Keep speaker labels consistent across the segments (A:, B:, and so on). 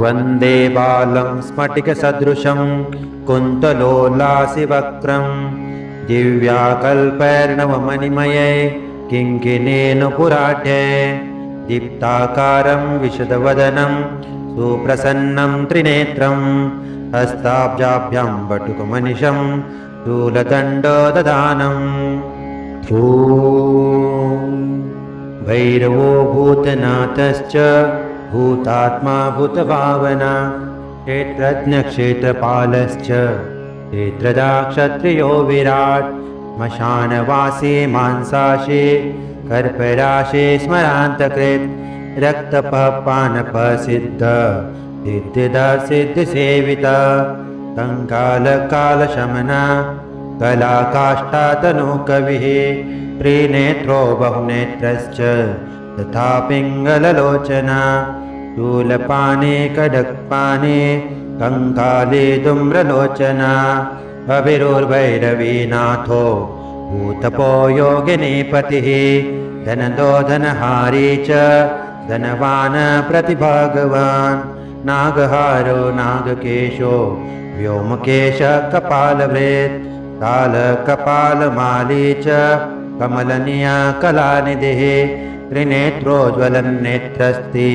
A: वन्दे बालं स्फटिकसदृशं कुन्तलोल्लासिवक्त्रं दिव्याकल्पैर्नवमणिमये किङ्किणेन्दुपुराढ्ये दीप्ताकारं विशदवदनं सुप्रसन्नं त्रिनेत्रं हस्ताब्जाभ्यां वटुकमनिशं शूलदण्डदधानम् ॐ भैरवो भूतनाथश्च भूतात्मा भूतभावना क्षेत्रज्ञक्षेत्रपालश्च क्षेत्रदा क्षत्रियो विराट् मशानवासी मांसाशे कर्पराशे स्मरान्तकृत् रक्तपः पानपः सिद्ध सिद्धिदा सिद्धिसेविता कङ्कालकालशमना कलाकाष्ठातनुकविः त्रिनेत्रो बहुनेत्रश्च तथा पिङ्गललोचना शूलपाणे कडक्पाणे कङ्काले धूम्रलोचना अभिरुर्भैरवीनाथो भूतपो योगिनीपतिः धनदो धनहारी च धनवान् प्रतिभागवान् नागहारो नागकेशो व्योमकेश कपालभृत् कालकपालमाली च कमलनीया कलानिधिः त्रिनेत्रोज्ज्वलन्नेत्रस्ति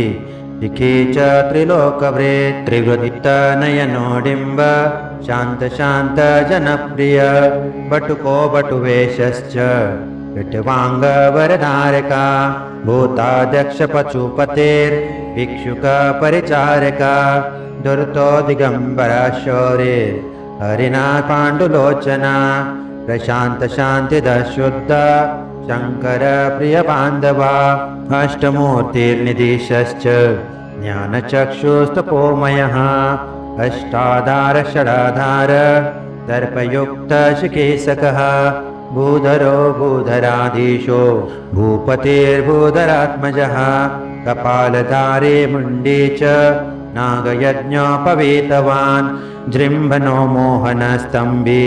A: शिखी च त्रिलोकभृत् त्रिवृत्तनयनोडिम्ब शान्तशान्तजनप्रिय बटुको बटुवेशश्च विट्वाङ्गवरधारका भूताध्यक्षपशुपतेर्भिक्षुकपरिचारका दुर्तो दिगम्बरा शौर्येर् हरिणा पाण्डुलोचना प्रशान्तशान्तिदशुद्ध शङ्कर प्रियबान्धवा अष्टमूर्तिर्निधीशश्च ज्ञानचक्षुस्तपोमयः अष्टाधार षडाधार दर्पयुक्तशिकेशकः भूधरो भूधराधीशो भूपतिर्भूधरात्मजः कपालधारे मुण्डी च नागयज्ञोपवीतवान् जृम्भनो मोहनस्तम्भी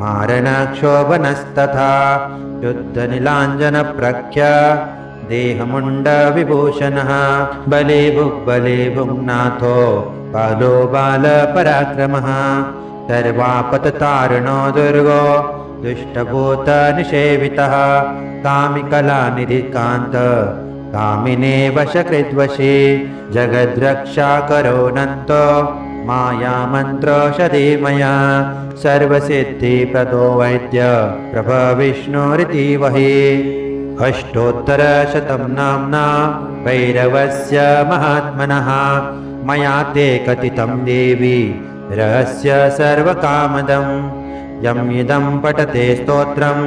A: मारणक्षोभनस्तथा शुद्धनीलाञ्जनप्रख्य देहमुण्डविभूषणः बलिभुग्नाथो बालो बालपराक्रमः सर्वापततारणो दुर्गो दुष्टभूतनिषेवितः कामिकलानिधिकान्त कामिने वशकृद्वशी जगद्रक्षाकरो नन्तो मायामन्त्रौषधीमया सर्वसिद्धिप्रदो वैद्य प्रभविष्णुरिति वहि अष्टोत्तरशतं नाम्ना भैरवस्य महात्मनः मया ते कथितं देवी रहस्य सर्वकामदं यम् इदं पठते स्तोत्रं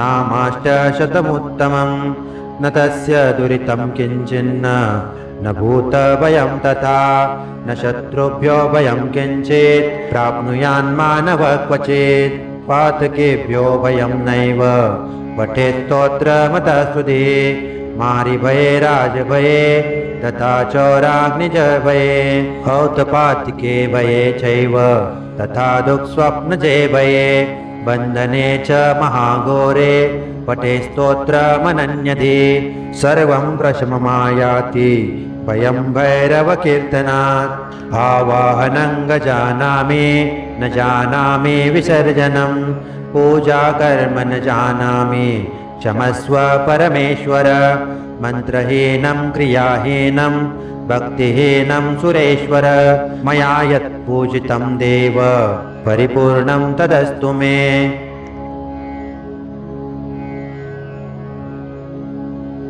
A: नामाष्टशतमुत्तमं न तस्य दुरितं किञ्चिन्न न भूतभयं तथा न शत्रुभ्यो भयं किञ्चित् प्राप्नुयान्मानवः क्वचित् पातकेभ्यो भयं नैव पठेत् स्तोत्रमतस्तुतिः मारिभये राजभये तथा चौराग्निजभये औतपातिके भये चैव तथा दुःस्वप्नजे भये बन्धने च महाघोरे पठे स्तोत्रमनन्यधि सर्वं प्रशममायाति भयं भैरवकीर्तनात् आवाहनं गजानामि न जानामि विसर्जनं पूजाकर्म न जानामि क्षमस्व परमेश्वर मन्त्रहीनं क्रियाहीनं भक्तिहीनं सुरेश्वर मया यत् पूजितं देव परिपूर्णं तदस्तु मे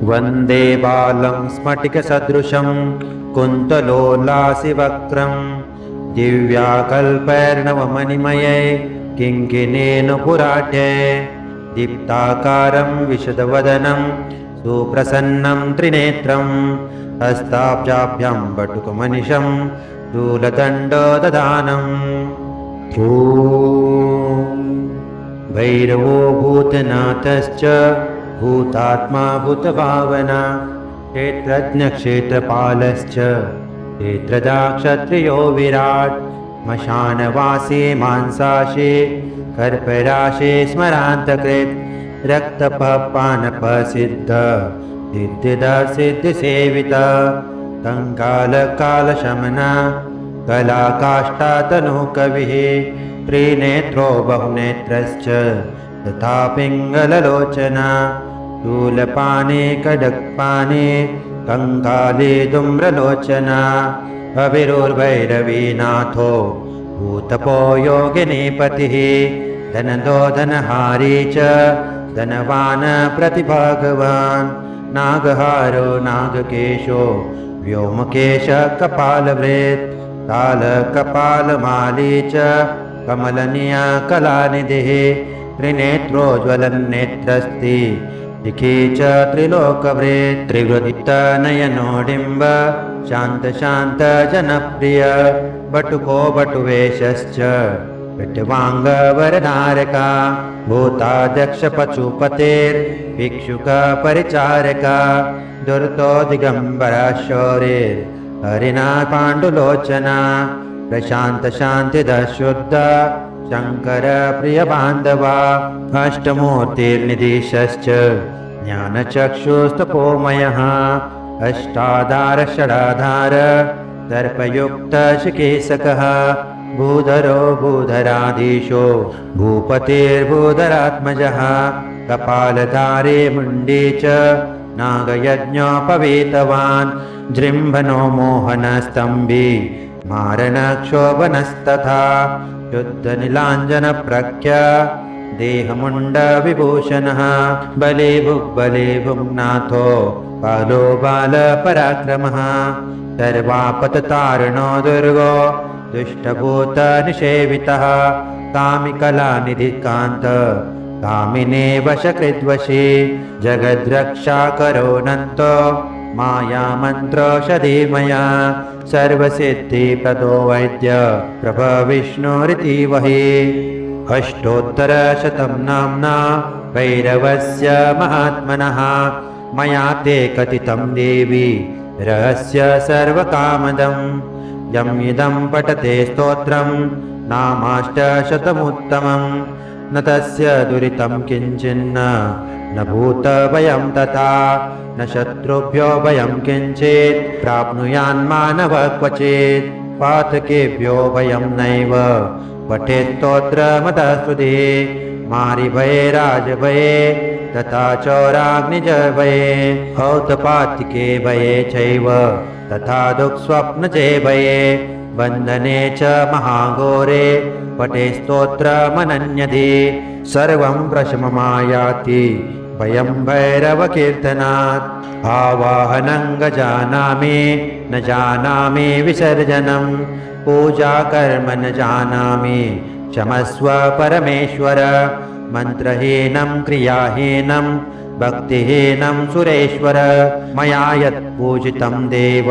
A: वन्दे बालं स्फटिकसदृशं कुन्तलोल्लासिवक्त्रं दिव्याकल्पैर्नवमणिमये किङ्किणेन्दुपुराढ्ये दीप्ताकारं विशदवदनं सुप्रसन्नं त्रिनेत्रं हस्ताब्जाभ्यां वटुकमनिशं शूलदण्डदधानम् ॐ भैरवो भूतनाथश्च भूतात्मा भूतभावना क्षेत्रज्ञक्षेत्रपालश्च क्षेत्रदा क्षत्रियो विराट् मशानवासी मांसाशे कर्पराशे स्मरान्तकृत् रक्तपः पानपः सिद्ध सिद्धिदा सिद्धिसेविता कङ्कालकालशमना कलाकाष्ठातनुकविः त्रिनेत्रो बहुनेत्रश्च तथा पिङ्गललोचना शूलपाणे कडक्पाणे कङ्काले धूम्रलोचना अविरुर्भैरवीनाथो भूतपो योगिनीपतिः धनदो धनहारी च धनवान् प्रतिभागवान् नागहारो नागकेशो व्योमकेश कपालभृत् कालकपालमाली च कमलनीया कलानिधिः त्रिनेत्रोज्ज्वलन्नेत्रस्ति शिखी च त्रिलोकभृत् त्रिवृत्तनयनोडिम्ब शान्तशान्तजनप्रिय बटुको बटुवेशश्च विट्वाङ्गवरधारका भूताध्यक्षपशुपतेर्भिक्षुकपरिचारका दुर्तो दिगम्बरा शौरिर्हरिणा पाण्डुलोचना प्रशान्तशान्तिदशुद्ध शङ्करप्रियबान्धवा अष्टमूर्तिर्निधीशश्च ज्ञानचक्षुस्तपोमयः अष्टाधारषडाधार दर्पयुक्तशिकेशकः भूधरो भूधराधीशो भूपतिर्भूधरात्मजः कपालधारे मुण्डी च नागयज्ञोपवीतवान् जृम्भनो मोहनस्तम्भी मारणक्षोभनस्तथा शुद्धनीलाञ्जनप्रख्य देहमुण्डविभूषणः बलिभुग्नाथो बालो बालपराक्रमः सर्वापततारणो दुर्गो दुष्टभूतनिषेवितः कामिकलानिधिकान्त कामिने वशकृद्वशी जगद्रक्षाकरो नन्तो मायामन्त्रौषधीमया सर्वसिद्धिप्रदो वैद्य प्रभविष्णुरिति वहि अष्टोत्तरशतं नाम्ना भैरवस्य महात्मनः मया ते कथितं देवी रहस्य सर्वकामदम् यम् इदं पठते स्तोत्रं नामाष्टशतमुत्तमं न तस्य दुरितं किञ्चिन्न न भूतभयं तथा न शत्रुभ्यो भयं किञ्चित् प्राप्नुयान्मानवः क्वचित् पातकेभ्यो भयं नैव पठेत् स्तोत्रमतस्तुतिः मारिभये राजभये तथा चौराग्निजभये हौतपातिके भये चैव तथा दुःस्वप्नजे भये बन्धने च महाघोरे पठे स्तोत्रमनन्यधि सर्वं प्रशममायाति भयं भैरवकीर्तनात् आवाहनं गजानामि न जानामि विसर्जनं पूजाकर्म न जानामि क्षमस्व परमेश्वर मन्त्रहीनं क्रियाहीनं भक्तिहीनं सुरेश्वर मया यत् पूजितं देव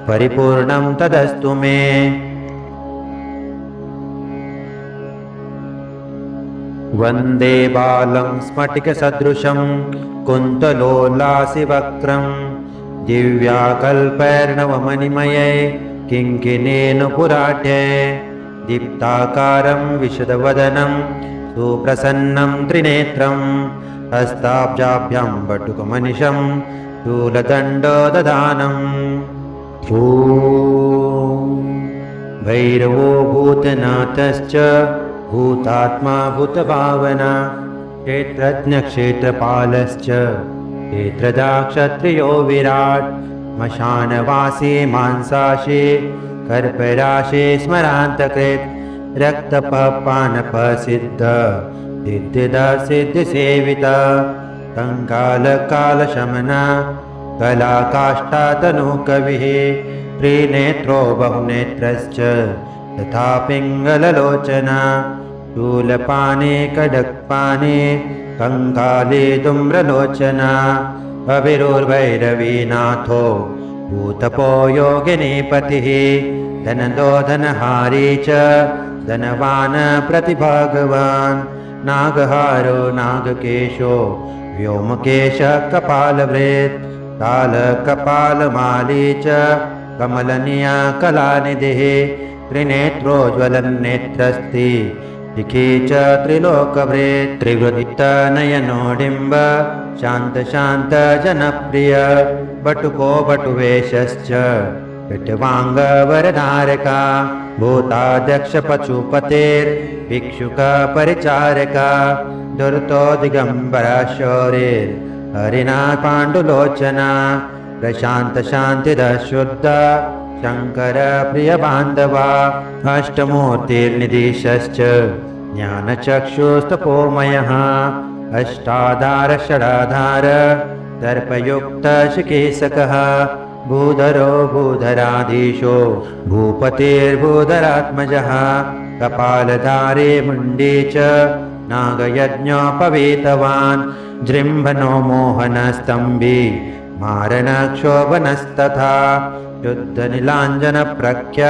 A: परिपूर्णं तदस्तु मे वन्दे बालं स्फटिकसदृशं कुन्तलोल्लासिवक्त्रं दिव्याकल्पैर्णवमणिमये किङ्किणेनुपुराढ्ये दीप्ताकारं विशदवदनं सुप्रसन्नं त्रिनेत्रं हस्ताब्जाभ्यां बटुकमनिशं शूलदण्डोदधानम् ॐ भैरवो भूतनाथश्च भूतात्मा भूतभावना क्षेत्रज्ञक्षेत्रपालश्च क्षेत्रदाक्षत्रियो विराट् श्मशानवासी मांसाशी कर्पराशे स्मरान्तकृत् रक्तपानपसिद्ध सिद्धिसेवित कङ्कालकालशमना कलाकाष्ठातनुकविः त्रिनेत्रो बहुनेत्रश्च तथा पिङ्गललोचना शूलपाणे कडक्पाणे कङ्काले धूम्रलोचना अविरुर्भैरवीनाथो भूतपो योगिनीपतिः धनदो धनहारी च धनवान् प्रतिभागवान् नागहारो नागकेशो व्योमकेश कपालभृत् कालकपालमाली च कमलनीया कलानिधिः त्रिनेत्रोज्ज्वलन्नेत्रस्ति शिखी च त्रिलोकभृत् त्रिवृत्तनयनोडिम्ब शान्तशान्तजनप्रिय बटुको बटुवेशश्च पिटवाङ्गवरधारका भूताध्यक्षपशुपतेर्भिक्षुकपरिचारका दुर्तो दिगम्बरा शौरिर्हरिणा पाण्डुलोचना प्रशान्तशान्तिदः शुद्ध शङ्कर प्रियबान्धवा अष्टमूर्तिर्निधीशश्च ज्ञानचक्षुस्तपोमयः अष्टाधार षडाधार दर्पयुक्तशिकेशकः भूधरो भूधराधीशो भूपतिर्भूधरात्मजः कपालधारे मुण्डी च नागयज्ञोपवीतवान् जृम्भनो मोहनस्तम्भी मारणक्षोभनस्तथा शुद्धनीलाञ्जनप्रख्य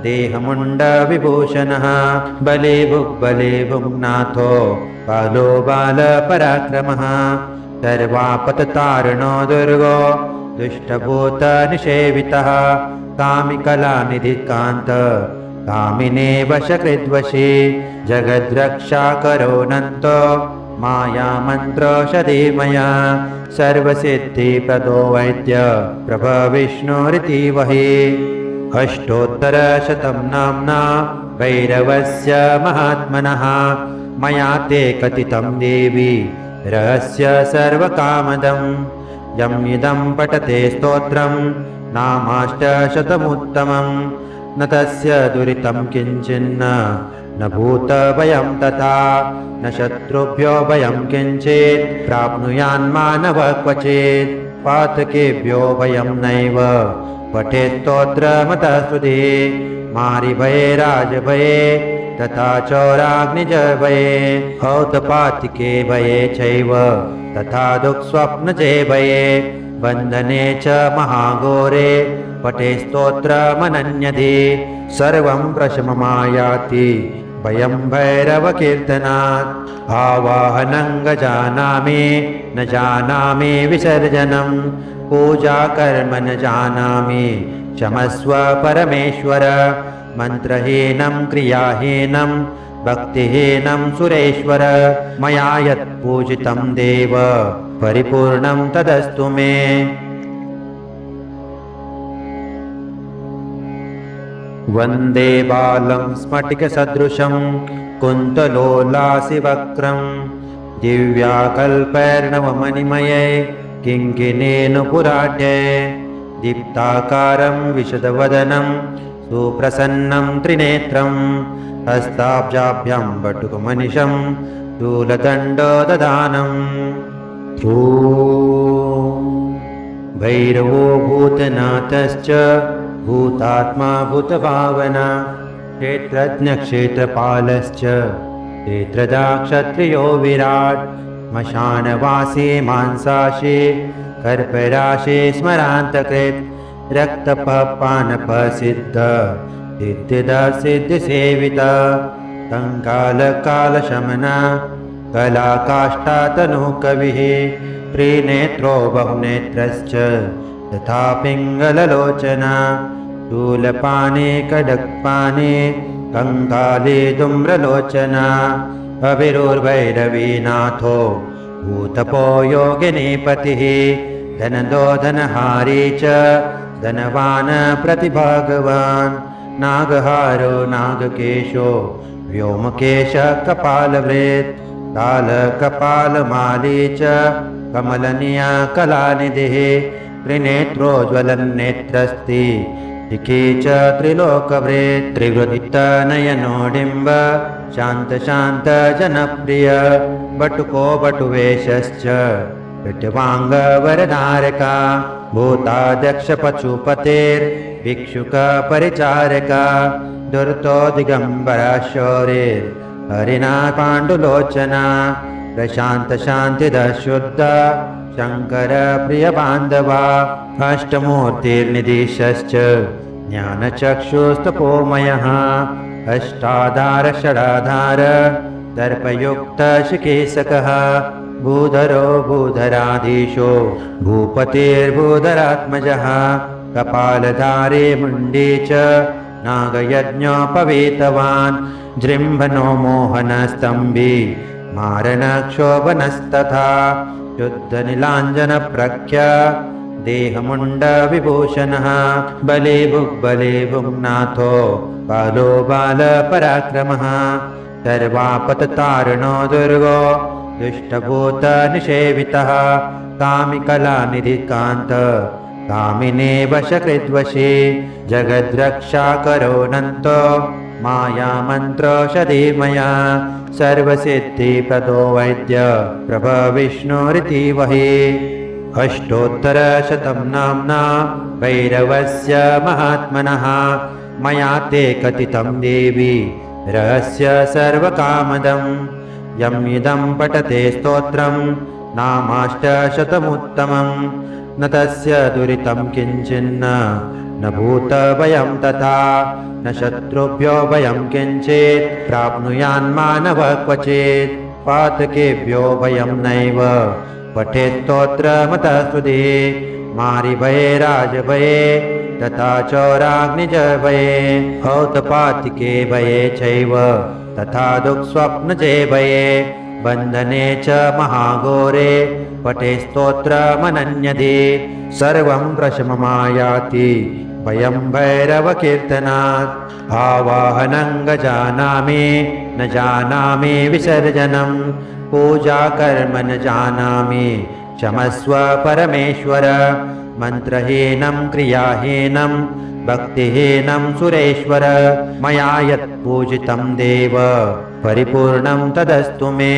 A: देहमुण्डविभूषणः बले भुग्नाथो बालो बालपराक्रमः सर्वापततारणो दुर्गो दुष्टभूतनिषेवितः कामिकलानिधिकान्त कामिने वशकृद्वशी जगद्रक्षाकरो नन्तो मायामन्त्रौषधीमया सर्वसिद्धिप्रदो वैद्य प्रभविष्णुरिति वहि अष्टोत्तरशतं नाम्ना भैरवस्य महात्मनः मया ते कथितं देवी रहस्य सर्वकामदं यम् इदं पठते स्तोत्रं नामाष्टशतमुत्तमं न तस्य दुरितं किञ्चिन्न न भूतभयं तथा न शत्रुभ्यो भयं किञ्चित् प्राप्नुयान्मानवः क्वचित् पातकेभ्यो भयं नैव पठेत् स्तोत्रमतः सुधे मारिभये राजभये तथा चौराग्निजभये हौतपातिके भये चैव तथा दुःस्वप्नजे भये बन्धने च महाघोरे पठे स्तोत्रमनन्यधि सर्वं प्रशममायाति भयं भैरवकीर्तनात् आवाहनं गजानामि न जानामि विसर्जनं पूजाकर्म न जानामि क्षमस्व परमेश्वर मन्त्रहीनं क्रियाहीनं भक्तिहीनं सुरेश्वर मया यत् पूजितं देव परिपूर्णं तदस्तु मे वन्दे बालं स्फटिकसदृशं कुन्तलोलासिवक्त्रं दिव्याकल्पैर्णवमणिमये किङ्किणेनुपुराढ्ये दीप्ताकारं विशदवदनं सुप्रसन्नं त्रिनेत्रं हस्ताब्जाभ्यां बटुकमनिशं शूलदण्डोदधानम् ॐ भैरवो भूतनाथश्च भूतात्मा भूतभावना क्षेत्रज्ञक्षेत्रपालश्च क्षेत्रजा क्षत्रियो विराट् श्मशानवासी मांसाशी कर्पराशि स्मरान्तकृत् रक्तपः पानपः सिद्ध सिद्धिदः सिद्धिसेविता कङ्कालकालशमन कलाकाष्ठातनुकविः त्रिनेत्रो बहुनेत्रश्च तथा पिङ्गललोचना शूलपाणे कडक्पाणे कङ्काले धूम्रलोचना अभिरुर्भैरवीनाथो भूतपो योगिनीपतिः धनदो धनहारी च धनवान् प्रतिभागवान् नागहारो नागकेशो व्योमकेशः कपालभृत् कालकपालमाली च कमलनीया कलानिधिः त्रिनेत्रोज्ज्वलन्नेत्रस्ति शिखी च त्रिलोकभृत् त्रिवृत्तनयनोडिम्ब शान्तशान्तजनप्रिय बटुको बटुवेशश्च पिटवाङ्गवरधारका भूताध्यक्षपशुपतेर्भिक्षुकपरिचारका दुर्तो दिगम्बरा शौरिर्हरिणा पाण्डुलोचना प्रशान्तशान्तिदः शुद्ध शङ्कर प्रियबान्धवा अष्टमूर्तिर्निधीशश्च ज्ञानचक्षुस्तपोमयः अष्टाधार षडाधार दर्पयुक्तशिकेशकः भूधरो भूधराधीशो भूपतिर्भूधरात्मजः कपालधारे मुण्डी च नागयज्ञोपवीतवान् जृम्भनो मोहनस्तम्भी मारणक्षोभनस्तथा शुद्धनीलाञ्जनप्रख्य देहमुण्डविभूषणः बले भुग्बले भुग्नाथो बालो बालपराक्रमः सर्वापततारणो दुर्गो दुष्टभूतनिषेवितः कामिकलानिधिकान्त कामिने वशकृद्वशे जगद्रक्षाकरोऽनन्तो मायामन्त्रौषधिमया सर्वसिद्धिप्रदो वैद्य प्रभविष्णुरिति वहि अष्टोत्तरशतं नाम्ना भैरवस्य महात्मनः मया ते कथितं देवी रहस्य सर्वकामदम् यम् इदं पठते स्तोत्रं नामाष्टशतमुत्तमम् न तस्य दुरितं किञ्चिन्न न भूतभयं तथा न शत्रुभ्यो भयं किञ्चित् प्राप्नुयान्मानवः क्वचित् पातकेभ्यो भयं नैव पठेत् स्तोत्रमतः सुधे मारिभये राजभये तथा चौराग्निजभये हौतपातिके भये चैव तथा दुःस्वप्नजे भये बन्धने च महाघोरे पठे स्तोत्रमनन्यदे सर्वं प्रशममायाति भयं भैरवकीर्तनात् आवाहनं गजानामि न जानामि विसर्जनं पूजाकर्म न जानामि क्षमस्व परमेश्वर मन्त्रहीनं क्रियाहीनं भक्तिहीनं सुरेश्वर मया यत् पूजितं देव परिपूर्णं तदस्तु मे।